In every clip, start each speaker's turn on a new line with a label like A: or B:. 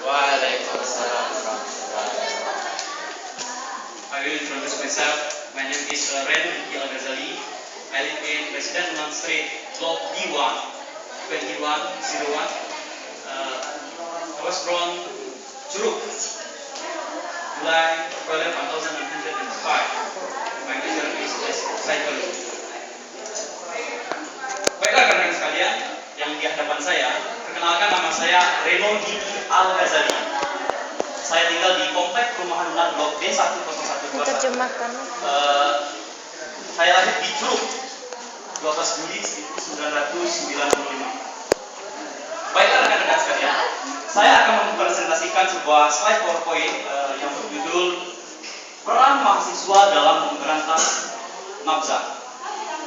A: Waalaikumsalam warahmatullahi wabarakatuh. I will introduce myself. My name is Reno Al-Ghazali. I live in President Imam Street, Block B1, 2101. I was born Curug, July 12, 1905. My major is psychology. Baiklah rekan-rekan sekalian yang di hadapan saya, perkenalkan nama saya Reno Al-Ghazali. Saya tinggal di komplek perumahan Unan Blok D10121.
B: Terjemahkan.
A: Saya lahir di Curug 12 Juli 1995. Baiklah rekan-rekan sekalian, saya akan mempresentasikan sebuah slide PowerPoint yang berjudul Peran Mahasiswa dalam Memberantas Nafza.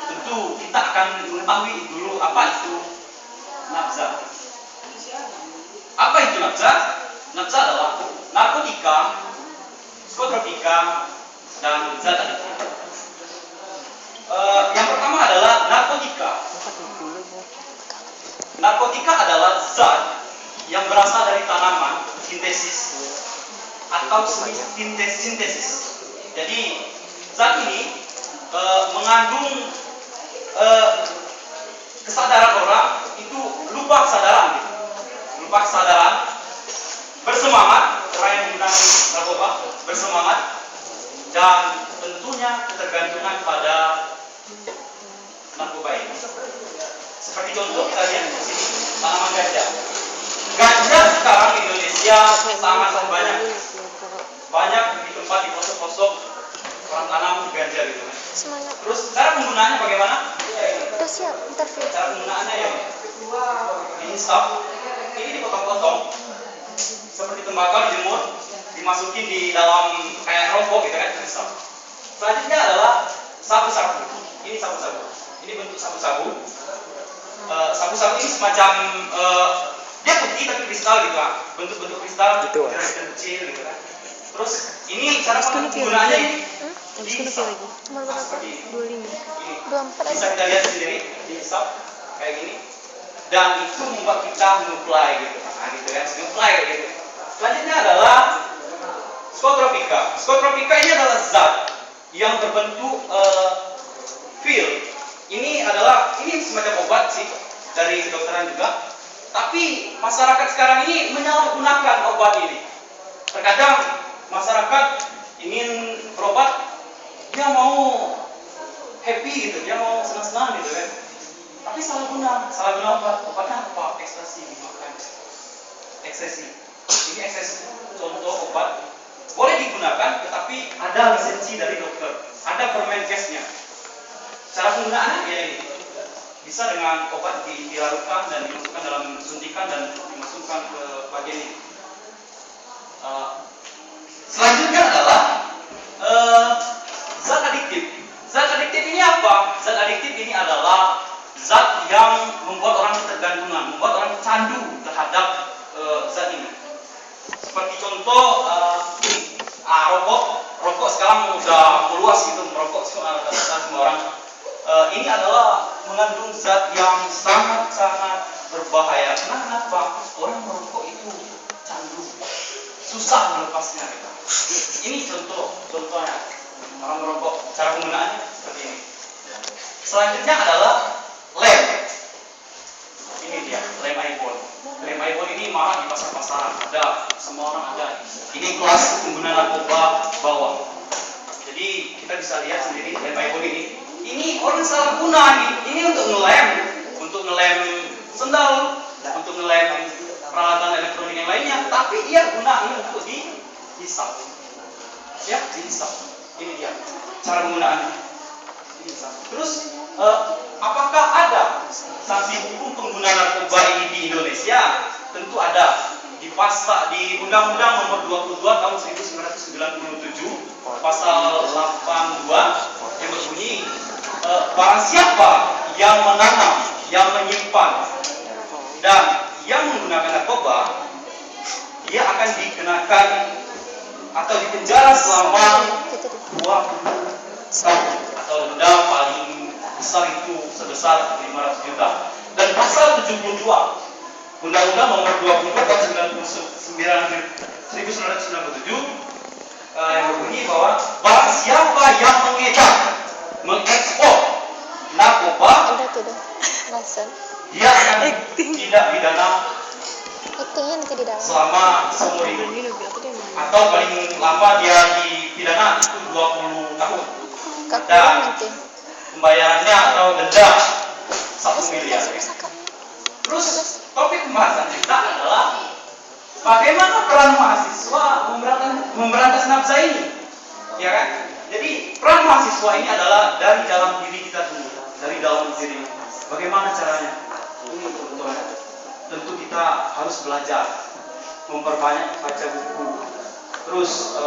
A: Tentu kita akan mengetahui dulu apa itu nafza. Apa itu nafza? Nafza adalah narkotika, psikotropika, dan zat adiktif. Yang pertama adalah narkotika. Narkotika adalah zat yang berasal dari tanaman sintesis atau sintesis. Jadi zat ini mengandung kesadaran orang itu lupa kesadaran, bersemangat, orang yang menggunakan narkoba bersemangat, dan tentunya ketergantungan pada narkoba ini. Seperti contoh kita lihat di sini tanaman ganja. Ganja sekarang di Indonesia sangat banyak di tempat di pelosok-pelosok orang tanam ganja gitu kan.
B: Semangat.
A: Terus cara penggunaannya bagaimana?
B: Udah siap interview.
A: Cara penggunaannya ya diinstal, ini dipotong-potong seperti tembakau, dijemur, dimasukin di dalam kayak rokok gitu kan, diinstal. Selanjutnya adalah sabu-sabu. Ini sabu-sabu. Ini bentuk sabu-sabu. Sabu-sabu ini semacam dia putih tapi kristal gitu kan. Bentuk-bentuk kristal kecil gitu kan. Terus ini cara penggunaannya ini dihisap.
B: Nomor berapa? 25. 24
A: Bisa kita lihat sendiri, dihisap kayak gini. Dan itu membuat kita nuplai gitu. Nah gitu kan, nuplai kayak gitu. Selanjutnya adalah psikotropika. Psikotropika ini adalah zat yang berbentuk pil. Ini semacam obat sih dari kedokteran juga. Tapi masyarakat sekarang ini menyalahgunakan obat ini. Terkadang masyarakat ingin berobat, dia mau happy gitu, dia mau senang-senang gitu kan. Tapi salah guna obat. Obatnya apa? Ekstasi dimakan. Ekstasi. Ini ekstasi contoh obat boleh digunakan, tetapi ada lisensi dari dokter, ada Permenkesnya. Cara penggunaannya ya ini. Bisa dengan obat dilarutkan dan dimasukkan dalam suntikan dan dimasukkan ke bagian ini. Selanjutnya adalah zat adiktif. Zat adiktif ini apa? Zat adiktif ini adalah zat yang membuat orang ketergantungan, membuat orang candu terhadap zat ini. Seperti contoh rokok sekarang udah meluas gitu, merokok semua orang. Ini adalah mengandung zat yang sangat-sangat berbahaya. Kenapa? Orang merokok itu candu, susah melepasnya gitu. Ini contohnya orang merokok. Cara penggunaannya seperti ini. Selanjutnya adalah lem. Ini dia, lem iPhone. Lem iPhone ini malah di pasar-pasaran ada, semua orang ada. Ini kelas pengguna narkoba bawah. Jadi kita bisa lihat sendiri lem iPhone ini. Ini orang salah guna nih. Ini untuk ngelem sendal, untuk ngelem peralatan elektronik yang lainnya. Tapi ia gunakan untuk dihisap. Ya, dihisap. Ini dia cara penggunaannya. Dihisap. Terus apakah ada sanksi hukum pengguna narkoba ini di Indonesia? Tentu ada. Di Undang-Undang Nomor 22 Tahun 1997 Pasal 82 yang berbunyi barang siapa yang menanam, yang menyimpan dan yang menggunakan narkoba, dia akan dikenakan atau dipenjara selama 20 tahun atau denda paling besar itu sebesar 500 juta. Dan pasal 72 Undang-Undang Nomor 22 Tahun 1999 1997 yang berbunyi bahwa barang siapa yang mengekspor narkoba,
B: Udah tuh dah. Langsung.
A: dia akan tidak pidana
B: Actingnya nanti di dalam.
A: selama seumur hidup, atau paling lama dia dipidana itu 20 tahun.
B: Kak
A: Ada
B: kurang nanti.
A: pembayarannya atau denda 1 miliar.
B: Bisa kak.
A: Terus topik pembahasan kita adalah bagaimana peran mahasiswa memberantas nafsa ini, ya kan? Jadi peran mahasiswa ini adalah dari dalam diri kita dulu, dari dalam diri. Bagaimana caranya? Ini teman-teman. Tentu kita harus belajar, memperbanyak baca buku. Terus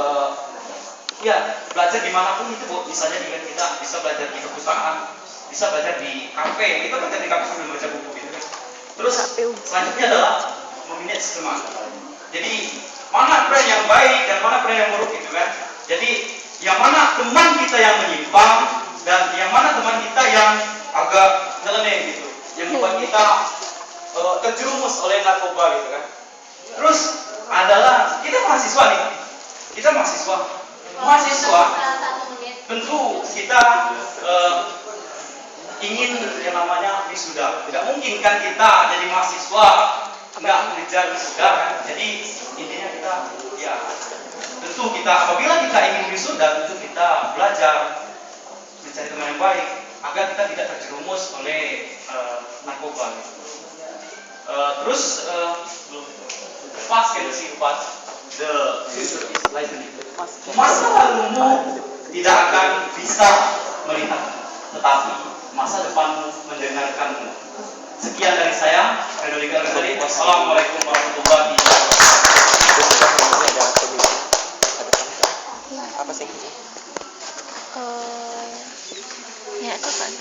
A: ya belajar dimanapun itu, bisa jadi kan kita bisa belajar di perpustakaan, bisa belajar di kafe, kita belajar di kafe sambil baca buku gitu kan. Terus selanjutnya adalah memanage teman. Jadi mana peran yang baik dan mana peran yang buruk gitu kan. Jadi yang mana teman kita yang menyimpang dan yang mana teman kita yang agak nyeleneh gitu, yang membuat kita terjerumus oleh narkoba gitu kan. Terus adalah kita mahasiswa nih, kita mahasiswa tentu kita ingin yang namanya wisuda. Tidak mungkin kan kita jadi mahasiswa nggak mengejar wisuda kan. Jadi intinya kita ya tentu kita apabila kita ingin wisuda, tentu kita belajar mencari teman yang baik agar kita tidak terjerumus oleh narkoba. Terus past can see what the future is like. Masa lalumu tidak akan bisa melihat, tetapi masa depanmu mendengarkanmu. Sekian dari saya, Redo Dika Rizali. Wassalamualaikum warahmatullahi wabarakatuh.
C: Apa sih?
B: Ya itu kan.